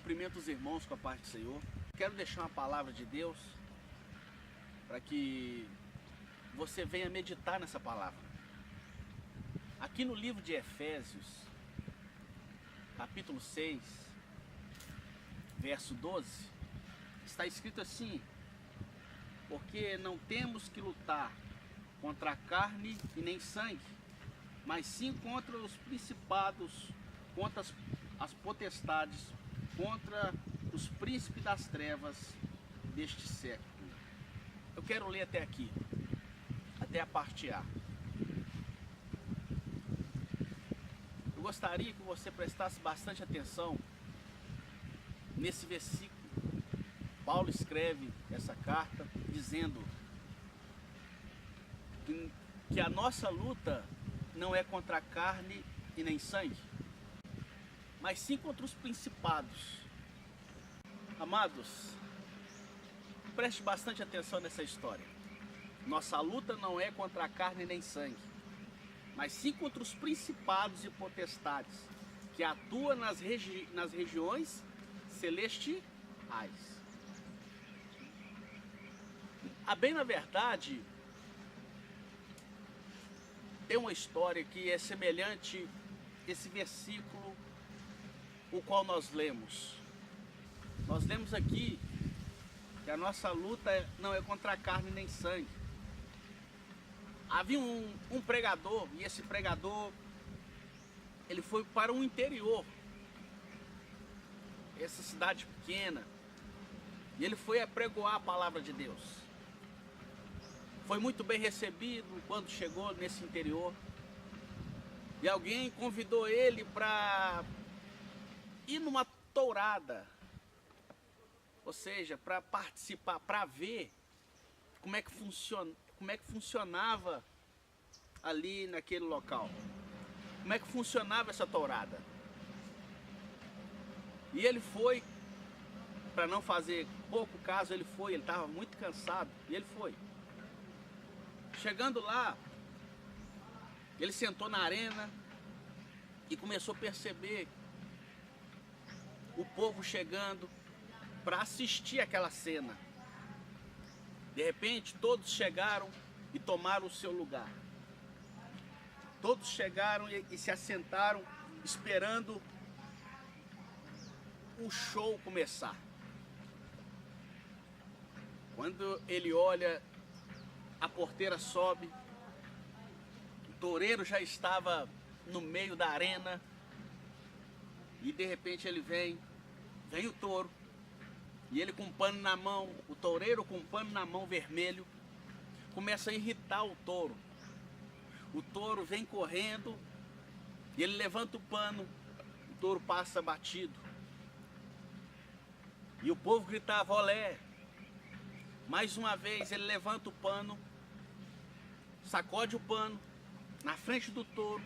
Cumprimento os irmãos com a paz do Senhor. Quero deixar uma palavra de Deus para que você venha meditar nessa palavra. Aqui no livro de Efésios, capítulo 6, verso 12, está escrito assim: porque não temos que lutar contra a carne e nem sangue, mas sim contra os principados, contra as potestades, contra os príncipes das trevas deste século. Eu quero ler até aqui, até a parte A. Eu gostaria que você prestasse bastante atenção nesse versículo. Paulo escreve essa carta dizendo que a nossa luta não é contra a carne e nem sangue, mas sim contra os principados. Amados, preste bastante atenção nessa história. Nossa luta não é contra a carne nem sangue, mas sim contra os principados e potestades que atuam nas regiões celestiais. A bem na verdade, tem uma história que é semelhante a esse versículo o qual nós lemos. Nós lemos aqui que a nossa luta não é contra a carne nem sangue. Havia um pregador, e esse pregador, ele foi para o interior, essa cidade pequena, e ele foi apregoar a palavra de Deus. Foi muito bem recebido quando chegou nesse interior, e alguém convidou ele para ir numa tourada, ou seja, para participar, para ver como é que funcionava ali naquele local, como é que funcionava essa tourada. E ele foi, para não fazer pouco caso, ele estava muito cansado, e ele foi. Chegando lá, ele sentou na arena e começou a perceber o povo chegando para assistir aquela cena. De repente, todos chegaram e tomaram o seu lugar. Todos chegaram e se assentaram, esperando o show começar. Quando ele olha, a porteira sobe, o toureiro já estava no meio da arena, e de repente ele vem o touro, e ele com um pano na mão, o toureiro com um pano na mão vermelho, começa a irritar o touro. O touro vem correndo, e ele levanta o pano, o touro passa batido. E o povo gritava: olé! Mais uma vez ele levanta o pano, sacode o pano na frente do touro,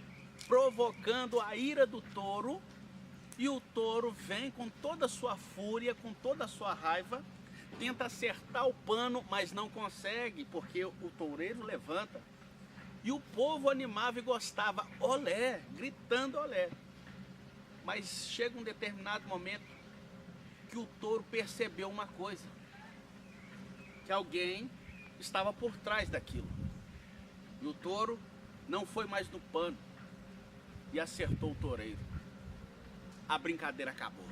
provocando a ira do touro, e o touro vem com toda a sua fúria, com toda a sua raiva, tenta acertar o pano, mas não consegue, porque o toureiro levanta. E o povo animava e gostava, olé, gritando olé. Mas chega um determinado momento que o touro percebeu uma coisa, que alguém estava por trás daquilo. E o touro não foi mais no pano e acertou o toureiro. A brincadeira acabou.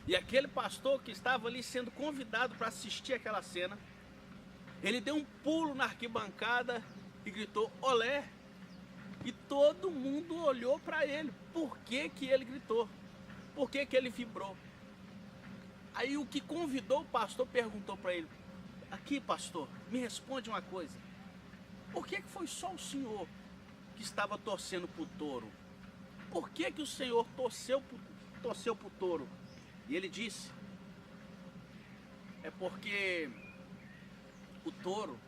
E aquele pastor que estava ali sendo convidado para assistir aquela cena, ele deu um pulo na arquibancada e gritou olé. E todo mundo olhou para ele. Por que que ele gritou? Por que que ele vibrou? Aí o que convidou o pastor perguntou para ele: aqui, pastor, me responde uma coisa. Por que que foi só o senhor que estava torcendo para o touro? Por que que o senhor torceu para o touro? E ele disse: é porque o touro,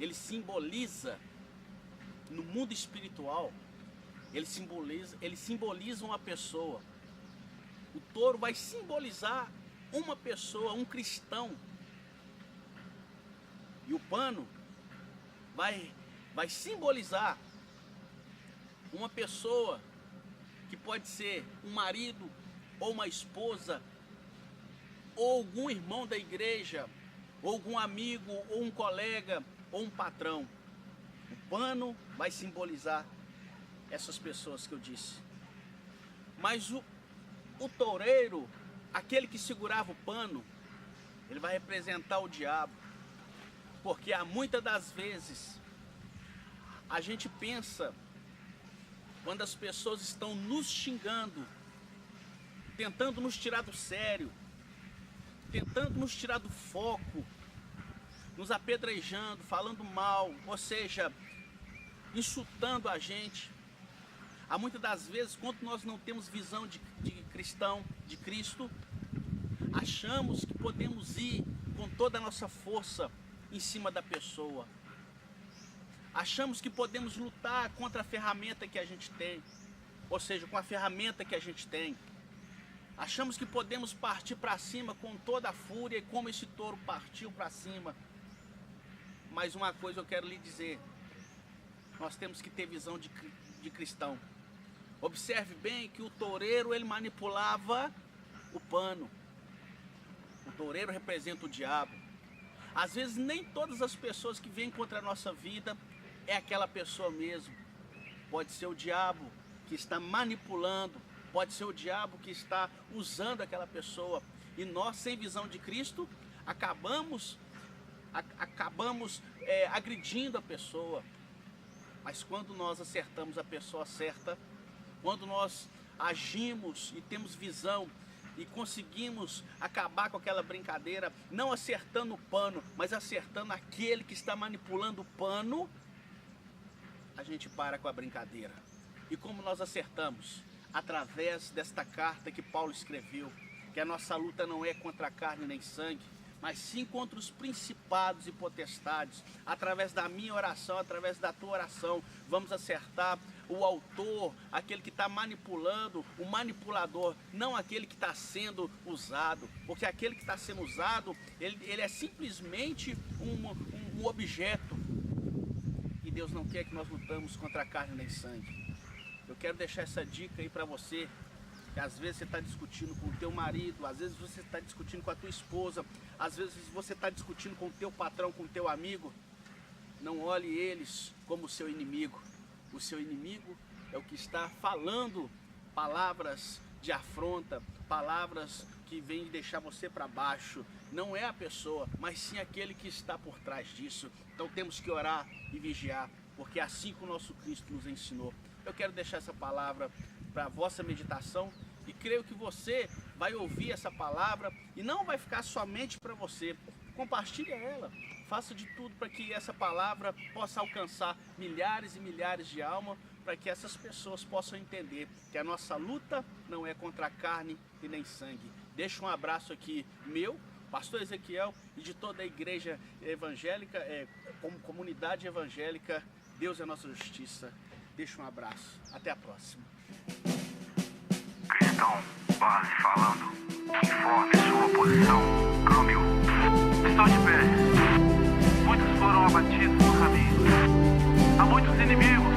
ele simboliza, no mundo espiritual, ele simboliza uma pessoa. O touro vai simbolizar uma pessoa, um cristão. E o pano vai simbolizar uma pessoa que pode ser um marido, ou uma esposa, ou algum irmão da igreja, ou algum amigo, ou um colega, ou um patrão. O pano vai simbolizar essas pessoas que eu disse. Mas o toureiro, aquele que segurava o pano, ele vai representar o diabo. Porque há muitas das vezes a gente pensa, quando as pessoas estão nos xingando, tentando nos tirar do sério, tentando nos tirar do foco, nos apedrejando, falando mal, ou seja, insultando a gente. Há muitas das vezes, quando nós não temos visão de cristão, de Cristo, achamos que podemos ir com toda a nossa força em cima da pessoa. Achamos que podemos lutar contra a ferramenta que a gente tem, ou seja, com a ferramenta que a gente tem. Achamos que podemos partir para cima com toda a fúria, como esse touro partiu para cima. Mas uma coisa eu quero lhe dizer, nós temos que ter visão de cristão. Observe bem que o toureiro, ele manipulava o pano. O toureiro representa o diabo. Às vezes nem todas as pessoas que vêm contra a nossa vida é aquela pessoa mesmo. Pode ser o diabo que está manipulando, pode ser o diabo que está usando aquela pessoa. E nós, sem visão de Cristo, acabamos agredindo a pessoa. Mas quando nós acertamos a pessoa certa, quando nós agimos e temos visão e conseguimos acabar com aquela brincadeira, não acertando o pano, mas acertando aquele que está manipulando o pano, a gente para com a brincadeira. E como nós acertamos? Através desta carta que Paulo escreveu, que a nossa luta não é contra a carne nem sangue, mas sim contra os principados e potestades. Através da minha oração, através da tua oração, vamos acertar o autor, aquele que está manipulando, o manipulador, não aquele que está sendo usado. Porque aquele que está sendo usado, ele é simplesmente um objeto. E Deus não quer que nós lutamos contra a carne nem sangue. Eu quero deixar essa dica aí para você, que às vezes você está discutindo com o teu marido, às vezes você está discutindo com a tua esposa, às vezes você está discutindo com o teu patrão, com o teu amigo. Não olhe eles como o seu inimigo. O seu inimigo é o que está falando palavras de afronta, palavras que vêm deixar você para baixo. Não é a pessoa, mas sim aquele que está por trás disso. Então temos que orar e vigiar, porque é assim que o nosso Cristo nos ensinou. Eu quero deixar essa palavra para a vossa meditação e creio que você vai ouvir essa palavra e não vai ficar somente para você. Compartilhe ela, faça de tudo para que essa palavra possa alcançar milhares e milhares de almas, para que essas pessoas possam entender que a nossa luta não é contra a carne e nem sangue. Deixo um abraço aqui meu, pastor Ezequiel, e de toda a igreja evangélica, como comunidade evangélica. Deus é a nossa justiça. Deixa um abraço. Até a próxima. Cristão, base falando. Informe sua posição. Câmbio. Estou de pé. Muitos foram abatidos no caminho. Há muitos inimigos.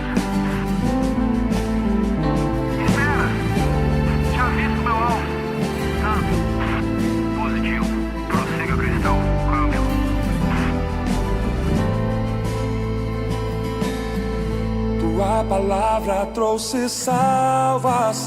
Espera. Já visto meu alvo. Tanto. Positivo. Prossiga, cristão. Câmbio. Tua palavra trouxe salvação.